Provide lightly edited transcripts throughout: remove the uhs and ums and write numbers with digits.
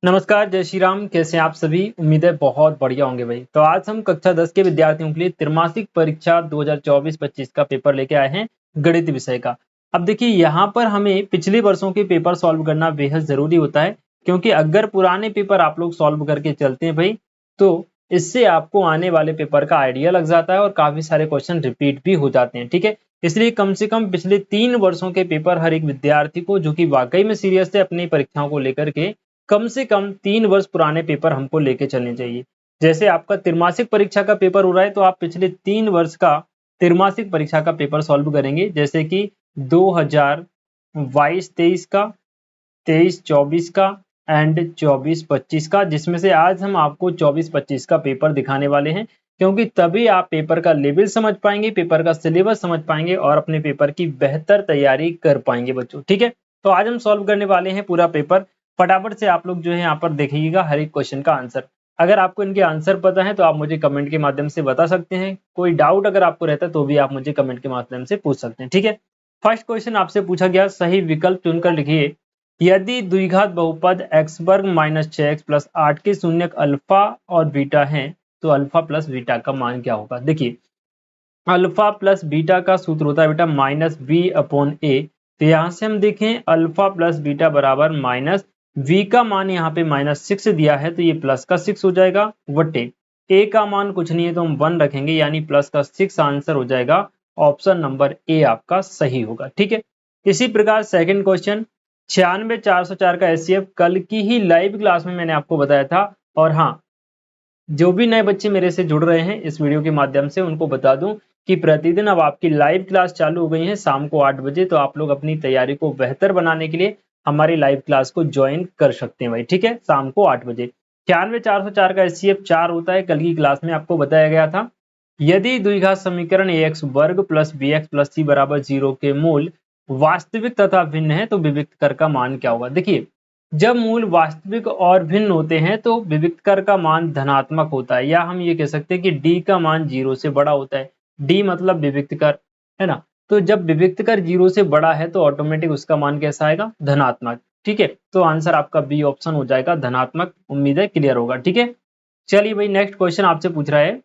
नमस्कार, जय श्री राम। कैसे हैं आप सभी? उम्मीद है बहुत बढ़िया होंगे भाई। तो आज हम कक्षा 10 के विद्यार्थियों के लिए त्रैमासिक परीक्षा 2024-25 का पेपर लेके आए हैं गणित विषय का। अब देखिए यहाँ पर हमें पिछले वर्षों के पेपर सॉल्व करना बेहद जरूरी होता है, क्योंकि अगर पुराने पेपर आप लोग सॉल्व करके चलते हैं भाई, तो इससे आपको आने वाले पेपर का आइडिया लग जाता है और काफी सारे क्वेश्चन रिपीट भी हो जाते हैं। ठीक है, इसलिए कम से कम पिछले 3 वर्षों के पेपर हर एक विद्यार्थी को, जो कि वाकई में सीरियस है अपनी परीक्षाओं को लेकर के, कम से कम 3 वर्ष पुराने पेपर हमको लेके चलने चाहिए। जैसे आपका त्रैमासिक परीक्षा का पेपर हो रहा है, तो आप पिछले 3 वर्ष का त्रैमासिक परीक्षा का पेपर सॉल्व करेंगे, जैसे कि 2022-23 का, 23-24 का एंड 24-25 का, जिसमें से आज हम आपको 24-25 का पेपर दिखाने वाले हैं, क्योंकि तभी आप पेपर का लेवल समझ पाएंगे, पेपर का सिलेबस समझ पाएंगे और अपने पेपर की बेहतर तैयारी कर पाएंगे बच्चों। ठीक है, तो आज हम सॉल्व करने वाले हैं पूरा पेपर। फटाफट से आप लोग जो है यहाँ पर देखिएगा हर एक क्वेश्चन का आंसर। अगर आपको इनके आंसर पता है तो आप मुझे कमेंट के माध्यम से बता सकते हैं। कोई डाउट अगर आपको रहता है तो भी आप मुझे कमेंट के माध्यम से पूछ सकते हैं। ठीक है, फर्स्ट क्वेश्चन आपसे पूछा गया, सही विकल्प चुनकर लिखिए। यदि द्विघात बहुपद x वर्ग माइनस 6x प्लस 8 के शून्यक अल्फा और बीटा हैं, तो अल्फा प्लस बीटा का मान क्या होगा? देखिए, अल्फा प्लस बीटा का सूत्र होता है बेटा माइनस बी अपॉन ए। तो यहाँ से हम देखें अल्फा प्लस बीटा बराबर माइनस v का मान यहाँ पे -6 दिया है, तो ये प्लस का 6 हो जाएगा, वटे a का मान कुछ नहीं है तो हम 1 रखेंगे, यानी प्लस का 6 आंसर हो जाएगा। ऑप्शन नंबर ए आपका सही होगा। ठीक है, इसी प्रकार सेकंड क्वेश्चन, 96,404 का एचसीएफ कल की ही लाइव क्लास में मैंने आपको बताया था। और हाँ, जो भी नए बच्चे मेरे से जुड़ रहे हैं इस वीडियो के माध्यम से, उनको बता दूं कि प्रतिदिन अब आपकी लाइव क्लास चालू हो गई है शाम को 8 बजे। तो आप लोग अपनी तैयारी को बेहतर बनाने के लिए हमारी लाइव क्लास को ज्वाइन कर सकते हैं भाई। ठीक है, शाम को 8 बजे। 96,404 का एचसीएफ 4 होता है, कल की क्लास में आपको बताया गया था। यदि द्विघात समीकरण ax वर्ग प्लस bx प्लस c बराबर 0 के मूल वास्तविक तथा भिन्न है, तो विविक्त कर का मान क्या होगा? देखिए, जब मूल वास्तविक और भिन्न होते हैं तो विविक्त कर का मान धनात्मक होता है, या हम ये कह सकते हैं कि d का मान 0 से बड़ा होता है। d मतलब विविक्त कर, है ना? तो जब विविक्त कर 0 से बड़ा है तो ऑटोमेटिक उसका मान कैसा आएगा? धनात्मक। ठीक है, तो आंसर आपका बी ऑप्शन हो जाएगा, धनात्मक। उम्मीद है क्लियर होगा। ठीक है, चलिए भाई नेक्स्ट क्वेश्चन आपसे पूछ रहा है,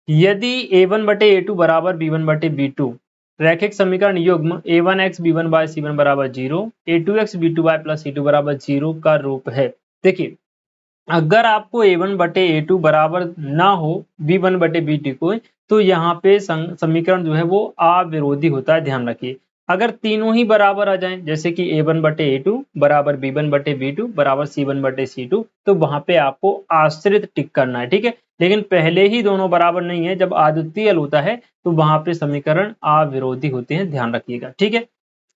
यदि a1 बटे a2 बराबर b1 बटे b2 रैखिक समीकरण युग्म a1x b1 बाय c1 बराबर 0, a2x b2 bye plus c2 बराबर 0 का रूप है। देखिए, अगर आपको a1 बटे a2 बराबर ना हो b1 बटे b2 को, तो यहाँ पे समीकरण जो है वो अविरोधी होता है, ध्यान रखिए। अगर तीनों ही बराबर आ जाएं, जैसे कि a1 बटे a2 बराबर b1 बटे b2 बराबर c1 बटे c2, तो वहां पे आपको आश्रित टिक करना है। ठीक है, लेकिन पहले ही दोनों बराबर नहीं है, जब आद्वितीय होता है तो वहां पे समीकरण अविरोधी होते हैं, ध्यान रखिएगा। ठीक है,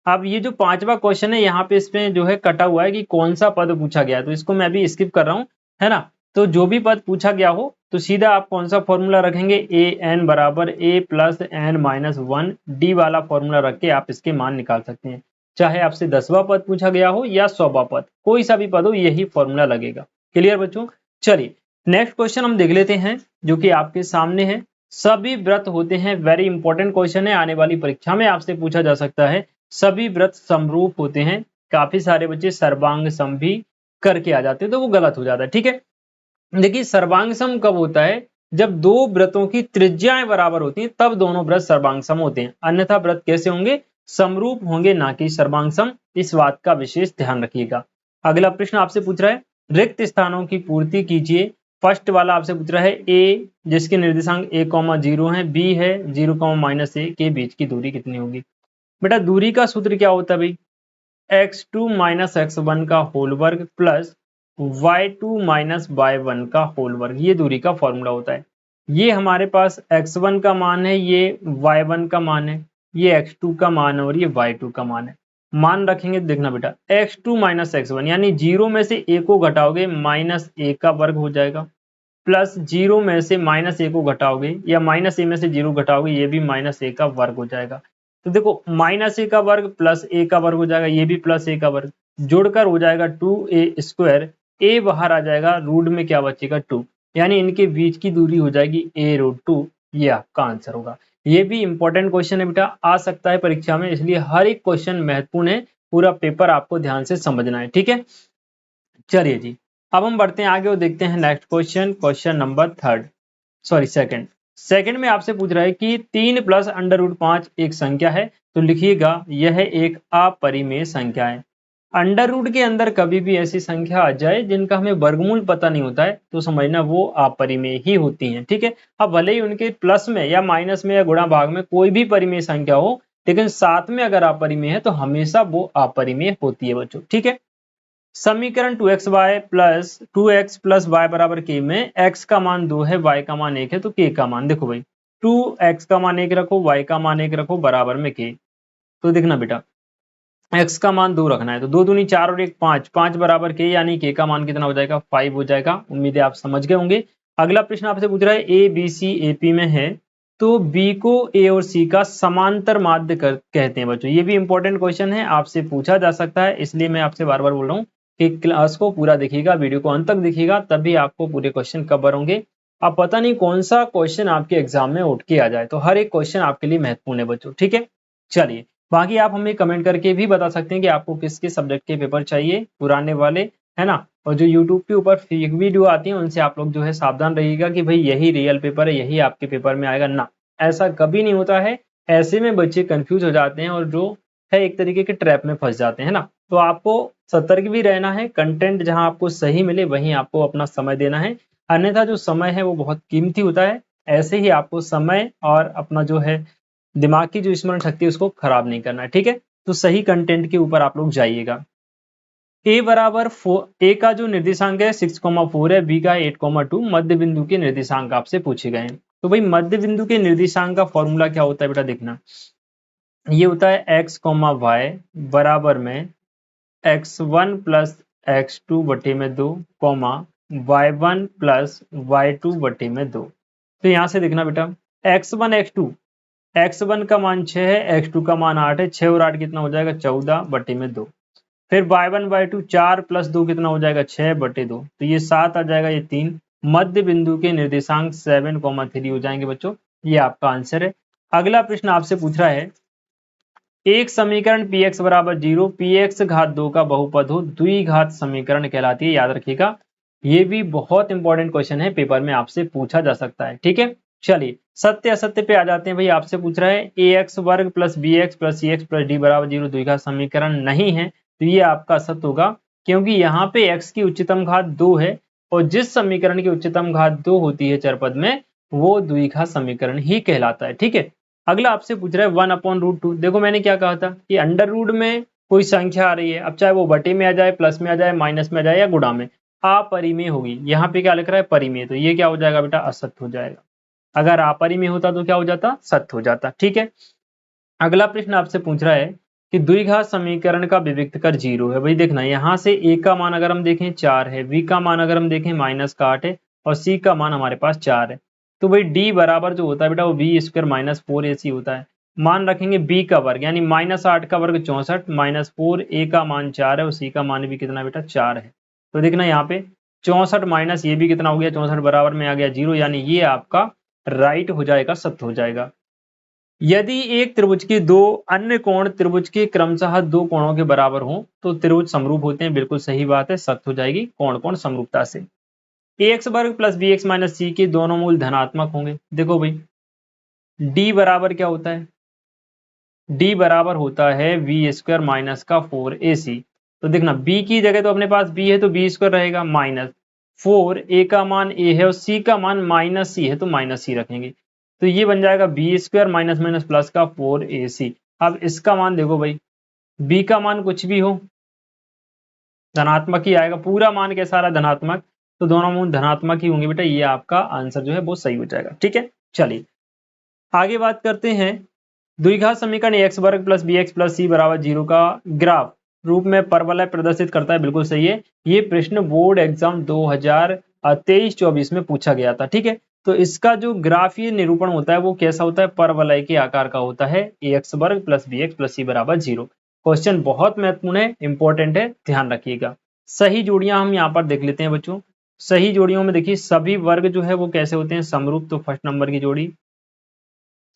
अब ये जो पांचवा क्वेश्चन है यहाँ पे इसमें जो है कटा हुआ है कि कौन सा पद पूछा गया है, तो इसको मैं अभी स्किप कर रहा हूँ, है ना? तो जो भी पद पूछा गया हो तो सीधा आप कौन सा फॉर्मूला रखेंगे? ए एन बराबर ए प्लस एन माइनस 1 डी वाला फॉर्मूला रख के आप इसके मान निकाल सकते हैं। चाहे आपसे 10वां पद पूछा गया हो या 100वां पद, कोई सा भी पद हो, यही फॉर्मूला लगेगा। क्लियर बच्चों? चलिए नेक्स्ट क्वेश्चन हम देख लेते हैं, जो कि आपके सामने है। सभी व्रत होते हैं, वेरी इंपॉर्टेंट क्वेश्चन है, आने वाली परीक्षा में आपसे पूछा जा सकता है। सभी व्रत समरूप होते हैं। काफी सारे बच्चे सर्वांग सम भी करके आ जाते हैं, तो वो गलत हो जाता है। ठीक है, देखिए सर्वांग सम कब होता है? जब दो व्रतों की त्रिज्याएं बराबर होती हैं, तब दोनों व्रत सर्वांग सम होते हैं। अन्यथा व्रत कैसे होंगे? समरूप होंगे, ना कि सर्वांग सम। इस बात का विशेष ध्यान रखिएगा। अगला प्रश्न आपसे पूछ रहा है, रिक्त स्थानों की पूर्ति कीजिए। फर्स्ट वाला आपसे पूछ रहा है, ए जिसके निर्देशांक a,0 है, बी है 0,-a के बीच की दूरी कितनी होगी? बेटा दूरी का सूत्र क्या होता है भाई? x2 माइनस x1 का होल वर्ग प्लस y2 माइनस y1 का होल वर्ग, ये दूरी का फॉर्मूला होता है। ये हमारे पास x1 का मान है, ये y1 का मान है, ये x2 का मान है और ये y2 का मान है। मान रखेंगे, देखना बेटा, x2 माइनस x1 यानी 0 में से a को घटाओगे -a का वर्ग हो जाएगा, प्लस 0 में से -a को घटाओगे या -a में से 0 घटाओगे, ये भी -a का वर्ग हो जाएगा। तो देखो -a का वर्ग प्लस a का वर्ग हो जाएगा, ये भी प्लस a का वर्ग, जोड़कर हो जाएगा 2a स्क्वायर। a बाहर आ जाएगा, रूट में क्या बचेगा? 2, यानी इनके बीच की दूरी हो जाएगी a√2। ये आपका आंसर होगा। ये भी इंपॉर्टेंट क्वेश्चन है बेटा, आ सकता है परीक्षा में, इसलिए हर एक क्वेश्चन महत्वपूर्ण है। पूरा पेपर आपको ध्यान से समझना है। ठीक है, चलिए जी, अब हम बढ़ते हैं आगे और देखते हैं next question, question number second. Second में आपसे पूछ रहा है कि 3 प्लस अंडर रूट 5 एक संख्या है, तो लिखिएगा यह एक अपरिमेय संख्या है। अंडर रूट के अंदर कभी भी ऐसी संख्या आ जाए जिनका हमें वर्गमूल पता नहीं होता है तो समझना वो अपरिमेय ही होती हैं, ठीक है। अब भले ही उनके प्लस में या माइनस में या गुणा भाग में कोई भी परिमेय संख्या हो, लेकिन साथ में अगर अपरिमेय है तो हमेशा वो अपरिमेय होती है बच्चों, ठीक है। समीकरण 2x प्लस वाई बराबर के में x का मान 2 है, y का मान 1 है, तो k का मान देखो भाई, 2x का मान 1 रखो, y का मान 1 रखो, बराबर में k। तो देखना बेटा, x का मान 2 रखना है, तो 2 दूनी 4 और 1 5, 5 बराबर k, यानी k का मान कितना हो जाएगा, 5 हो जाएगा। उम्मीद है आप समझ गए होंगे। अगला प्रश्न आपसे पूछ रहा है a b c a p में है, तो b को a और c का समांतर माध्य कहते हैं बच्चों। ये भी इंपॉर्टेंट क्वेश्चन है, आपसे पूछा जा सकता है, इसलिए मैं आपसे बार बार बोल रहा हूँ कि क्लास को पूरा देखिएगा, वीडियो को अंत तक देखिएगा, तभी आपको पूरे क्वेश्चन कवर होंगे। अब पता नहीं कौन सा क्वेश्चन आपके एग्जाम में उठ के आ जाए, तो हर एक क्वेश्चन आपके लिए महत्वपूर्ण है बच्चों, ठीक है। चलिए, बाकी आप हमें कमेंट करके भी बता सकते हैं कि आपको किस किस सब्जेक्ट के पेपर चाहिए, पुराने वाले, है ना। और जो यूट्यूब के ऊपर फेक वीडियो आती है उनसे आप लोग जो है सावधान रहिएगा कि भाई यही रियल पेपर है, यही आपके पेपर में आएगा ना, ऐसा कभी नहीं होता है। ऐसे में बच्चे कंफ्यूज हो जाते हैं और जो है एक तरीके के ट्रैप में फंस जाते हैं ना। तो आपको सतर्क भी रहना है, कंटेंट जहां आपको सही मिले वहीं आपको अपना समय देना है, अन्यथा जो समय है वो बहुत कीमती होता है। ऐसे ही आपको समय और अपना जो है दिमाग की जो स्मरण शक्ति है उसको खराब नहीं करना है, ठीक है। तो सही कंटेंट के ऊपर आप लोग जाइएगा। ए बराबर ए का जो निर्देशांक है 6,4 है, बी का 8,2, मध्य बिंदु के निर्देशांक आपसे पूछे गए हैं। तो भाई मध्य बिंदु के निर्देशांक का फॉर्मूला क्या होता है बेटा, देखना ये होता है x, y बराबर में x1 प्लस x2 बटे में 2, y1 प्लस y2 बटे में 2। तो यहां से देखना बेटा, x1 x2, x1 का मान 6 है, x2 का मान 8 है, 6 और 8 कितना हो जाएगा, 14 बटे में 2। फिर y1 y2 4 प्लस 2 कितना हो जाएगा, 6 बटे 2, तो ये 7 आ जाएगा, ये 3। मध्य बिंदु के निर्देशांक 7,3 हो जाएंगे बच्चों, ये आपका आंसर है। अगला प्रश्न आपसे पूछ रहा है, एक समीकरण px बराबर 0 px घात 2 का बहुपद हो, द्विघात समीकरण कहलाती है, याद रखिएगा। ये भी बहुत इंपॉर्टेंट क्वेश्चन है, पेपर में आपसे पूछा जा सकता है, ठीक है। चलिए सत्य असत्य पे आ जाते हैं। भाई आपसे पूछ रहा है ax वर्ग plus bx plus cx plus d बराबर 0 द्विघात समीकरण नहीं है, तो ये आपका असत्य होगा, क्योंकि यहाँ पे x की उच्चतम घात 2 है, और जिस समीकरण की उच्चतम घात 2 होती है चरपद में, वो द्विघात समीकरण ही कहलाता है, ठीक है। अगला आपसे पूछ रहा है 1/√2। देखो मैंने क्या कहा था कि अंडर रूट में कोई संख्या आ रही है, अब चाहे वो बटे में आ जाए, प्लस में आ जाए, माइनस में आ जाए या गुणा में, अपरिमेय होगी। यहाँ पे क्या लिख रहा है, परिमेय, तो ये क्या हो जाएगा बेटा, असत्य हो जाएगा। अगर अपरिमेय होता तो क्या हो जाता, सत्य हो जाता, ठीक है। अगला प्रश्न आपसे पूछ रहा है कि द्विघात समीकरण का विविक्त कर 0 है। भाई देखना, यहाँ से a का मान अगर हम देखें 4 है, b का मान अगर हम देखें -8 है, और c का मान हमारे पास 4 है। तो भाई d बराबर जो होता है बेटा वो b स्क्वायर माइनस 4ac होता है। मान रखेंगे b का वर्ग, यानी -8 का वर्ग 64, -4, a का मान 4 है और c का मान भी कितना बेटा 4 है। तो देखना यहाँ पे 64 माइनस ये भी कितना हो गया, 64 बराबर में आ गया 0, यानी ये आपका राइट हो जाएगा, सत्य हो जाएगा। यदि एक त्रिभुज के दो अन्य कोण त्रिभुज के क्रमशः दो कोणों के बराबर हों तो त्रिभुज समरूप होते हैं, बिल्कुल सही बात है, सत्य हो जाएगी कोण कोण समरूपता से। ax वर्ग प्लस bx माइनस c के दोनों मूल धनात्मक होंगे। देखो भाई d बराबर क्या होता है, d बराबर होता है v स्क्वायर माइनस का 4ac। तो देखना b की जगह तो अपने पास b है तो b स्क्वायर रहेगा, माइनस 4, a का मान a है और c का मान माइनस c है तो माइनस c रखेंगे, तो ये बन जाएगा B square minus minus plus का 4ac। अब इसका मान देखो भाई, b का मान कुछ भी हो धनात्मक ही आएगा, पूरा मान कैसा रहा धनात्मक, तो दोनों मूल धनात्मक ही होंगे बेटा, ये आपका आंसर जो है वो सही हो जाएगा, ठीक है। चलिए आगे बात करते हैं, द्विघात समीकरण एक्स वर्ग प्लस बी एक्स प्लस सी बराबर 0 का ग्राफ रूप में परवलय प्रदर्शित करता है, बिल्कुल सही है। ये प्रश्न बोर्ड एग्जाम 2023-24 में पूछा गया था, ठीक है। तो इसका जो ग्राफीय निरूपण होता है वो कैसा होता है, परवलय के आकार का होता है, एक्स वर्ग प्लस बी एक्स प्लस सी बराबर 0। क्वेश्चन बहुत महत्वपूर्ण है, इंपॉर्टेंट है, ध्यान रखिएगा। सही जोड़ियां हम यहाँ पर देख लेते हैं बच्चों। सही जोड़ियों में देखिए सभी वर्ग जो है वो कैसे होते हैं, समरूप, तो फर्स्ट नंबर की जोड़ी।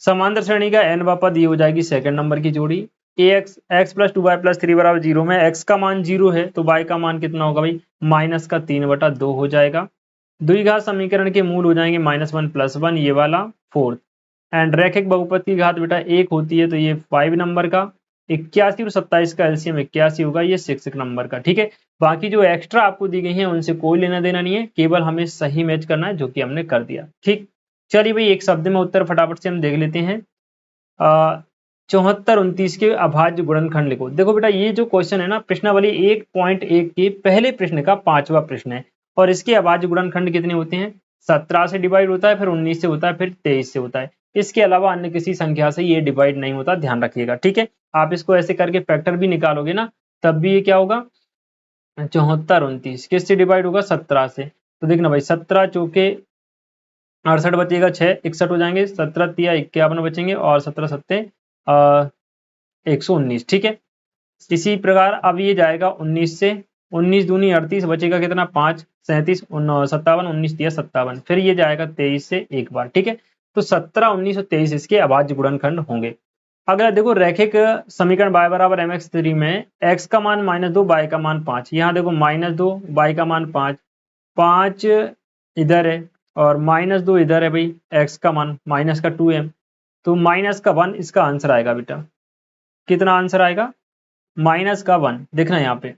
समांतर श्रेणी का n वां पद ये हो जाएगी सेकंड नंबर की जोड़ी। एक्स प्लस 2y प्लस 3 बराबर 0 में x का मान 0 है तो y का मान कितना होगा भाई, माइनस का 3/2 हो जाएगा। द्विघात समीकरण के मूल हो जाएंगे -1 + 1 ये वाला 4th। एंड रैखिक बहुपद की घात बेटा 1 होती है तो ये 5 नंबर का, 81 और 27 का एलसीएम 81 होगा, ये 6 नंबर का। ठीक है, बाकी जो एक्स्ट्रा आपको दी गई है उनसे कोई लेना देना नहीं है, केवल हमें सही मैच करना है जो कि हमने कर दिया। ठीक, चलिए भाई एक शब्द में उत्तर फटाफट से हम देख लेते हैं। 74 29 के अभाज्य गुणनखंड लिखो। देखो बेटा ये जो क्वेश्चन है ना, प्रश्नावली 1.1 के पहले प्रश्न का 5वां प्रश्न है और इसके अभाज्य गुणनखंड कितने होते हैं, 17 से डिवाइड होता है, फिर 19 से होता है, फिर 23 से होता है। इसके अलावा अन्य किसी संख्या से ये डिवाइड नहीं होता, ध्यान रखिएगा। ठीक है, आप इसको ऐसे करके फैक्टर भी निकालोगे ना तब भी ये क्या होगा, 74 29 किससे डिवाइड होगा, 17 से। तो देखना भाई 17 चौके 68 बचेगा, 6 61 हो जाएंगे, 17 तिया 51 बचेंगे और 17 सत्ते 119। ठीक है, इसी प्रकार अब ये जाएगा 19 से, 19 दूनी 38 बचेगा कितना, 5 37 57 19 तिया 57, फिर ये जाएगा 23 से एक बार। ठीक है, तो 17 19 और 23 इसके अभाज्य गुणनखंड होंगे। अगला देखो रैखिक समीकरण y बराबर mx3 में x का मान -2 y का मान 5, यहाँ देखो -2 y का मान 5 5 इधर है और -2 इधर है भाई, x का मान माइनस का 2m, तो माइनस का 1 इसका आंसर आएगा बेटा। कितना आंसर आएगा, माइनस का 1। देखना यहाँ पे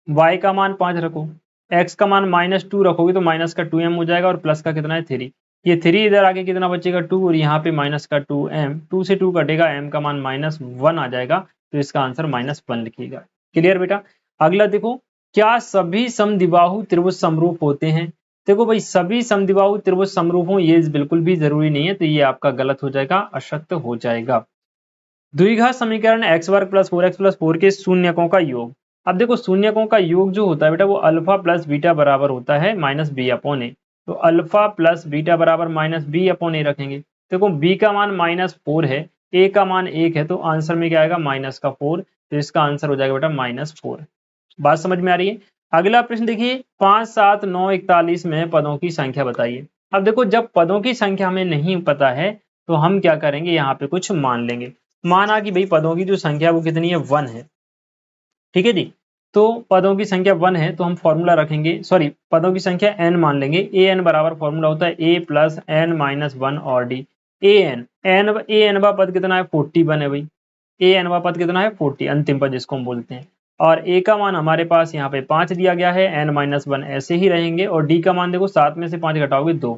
y का मान 5 रखो, x का मान -2 रखोगे तो माइनस का 2m हो जाएगा और प्लस का कितना है 3, ये 3 इधर आके कितना बचेगा 2 और यहाँ पे माइनस का 2m, 2 से 2 कटेगा, m का मान -1 आ जाएगा, तो इसका आंसर -1 लिखिएगा। क्लियर बेटा। अगला देखो, क्या सभी समद्विबाहु त्रिभुज समरूप होते हैं। देखो भाई सभी समद्विबाहु त्रिभुज समरूप हो ये बिल्कुल भी जरूरी नहीं है, तो ये आपका गलत हो जाएगा, अशक्त हो जाएगा। द्विघात समीकरण x वर्ग प्लस 4x प्लस 4 के शून्यकों का योग। अब देखो शून्यकों का योग जो होता है बेटा वो अल्फा प्लस बीटा बराबर होता है -b/a, तो अल्फा प्लस बीटा बराबर -b/a रखेंगे। देखो b का मान -4 है, a का मान 1 है, तो आंसर में क्या आएगा -4, तो इसका आंसर हो जाएगा बेटा -4। बात समझ में आ रही है। अगला प्रश्न देखिए, 5 7 9 41 में पदों की संख्या बताइए। अब देखो जब पदों की संख्या हमें नहीं पता है तो हम क्या करेंगे, यहाँ पे कुछ मान लेंगे। माना कि भाई पदों की जो संख्या वो कितनी है, 1 है। ठीक है जी, तो पदों की संख्या 1 है तो हम फॉर्मूला रखेंगे, सॉरी पदों की संख्या n मान लेंगे। ए एन बराबर फॉर्मूला होता है a प्लस n माइनस 1 और d। ए एन वा पद कितना है, 41 है भाई, ए एन वा पद कितना है 40, अंतिम पद जिसको हम बोलते हैं। और a का मान हमारे पास यहाँ पे 5 दिया गया है, n माइनस 1 ऐसे ही रहेंगे, और d का मान देखो 7 में से 5 घटाओगे 2,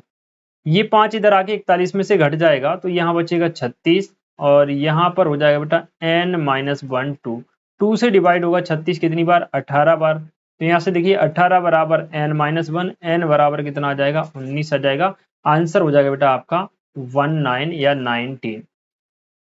ये 5 इधर आके 41 में से घट जाएगा तो यहाँ बचेगा 36, और यहाँ पर हो जाएगा बेटा n माइनस 1 2 से डिवाइड होगा 36 कितनी बार, 18 बार, तो यहाँ से देखिए 18 बराबर n माइनस 1, n बराबर कितना आ जाएगा 19 आ जाएगा। आंसर हो जाएगा बेटा आपका 19 या 19।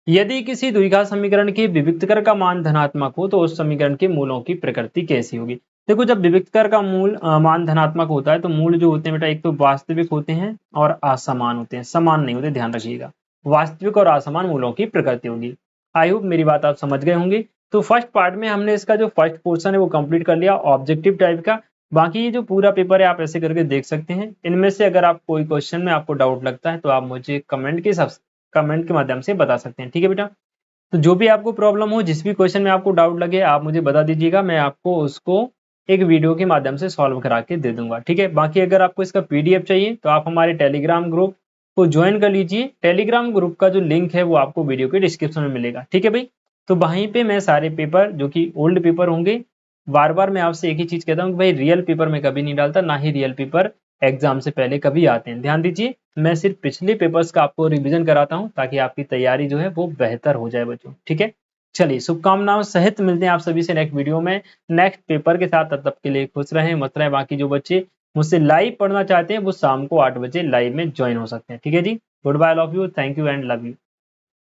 यदि किसी द्विघात समीकरण के विविक्तकर का मान धनात्मक हो तो उस समीकरण के मूलों की प्रकृति कैसी होगी। देखो जब विविक्तकर का मूल मान धनात्मक होता है तो मूल जो होते हैं बेटा एक तो वास्तविक होते हैं और असमान होते हैं, समान नहीं होते, ध्यान रखिएगा। वास्तविक और असमान मूलों की प्रकृति होगी। आई होप मेरी बात आप समझ गए होंगे। तो फर्स्ट पार्ट में हमने इसका जो फर्स्ट पोर्शन है वो कंप्लीट कर लिया, ऑब्जेक्टिव टाइप का। बाकी ये जो पूरा पेपर है आप ऐसे करके देख सकते हैं। इनमें से अगर आप कोई क्वेश्चन में आपको डाउट लगता है तो आप मुझे कमेंट के माध्यम से बता सकते हैं। ठीक है बेटा, तो जो भी आपको प्रॉब्लम हो, जिस भी क्वेश्चन में आपको डाउट लगे आप मुझे बता दीजिएगा, मैं आपको उसको एक वीडियो के माध्यम से सॉल्व करा के दे दूंगा। ठीक है, बाकी अगर आपको इसका पीडीएफ चाहिए तो आप हमारे टेलीग्राम ग्रुप को ज्वाइन कर लीजिए। टेलीग्राम ग्रुप का जो लिंक है वो आपको वीडियो के डिस्क्रिप्शन में मिलेगा। ठीक है भाई, तो वहीं पे मैं सारे पेपर जो कि ओल्ड पेपर होंगे, बार बार मैं आपसे एक ही चीज कहता हूँ कि भाई रियल पेपर में कभी नहीं डालता, ना ही रियल पेपर एग्जाम से पहले कभी आते हैं। ध्यान दीजिए, मैं सिर्फ पिछले पेपर्स का आपको रिवीजन कराता हूँ ताकि आपकी तैयारी जो है वो बेहतर हो जाए बच्चों। ठीक है, चलिए शुभकामनाओं सहित मिलते हैं आप सभी से नेक्स्ट वीडियो में नेक्स्ट पेपर के साथ। तब तक के लिए खुश रहें, मस्त रहें। बाकी जो बच्चे मुझसे लाइव पढ़ना चाहते हैं वो शाम को 8 बजे लाइव में ज्वाइन हो सकते हैं। ठीक है जी, good bye, love you, thank you and love you.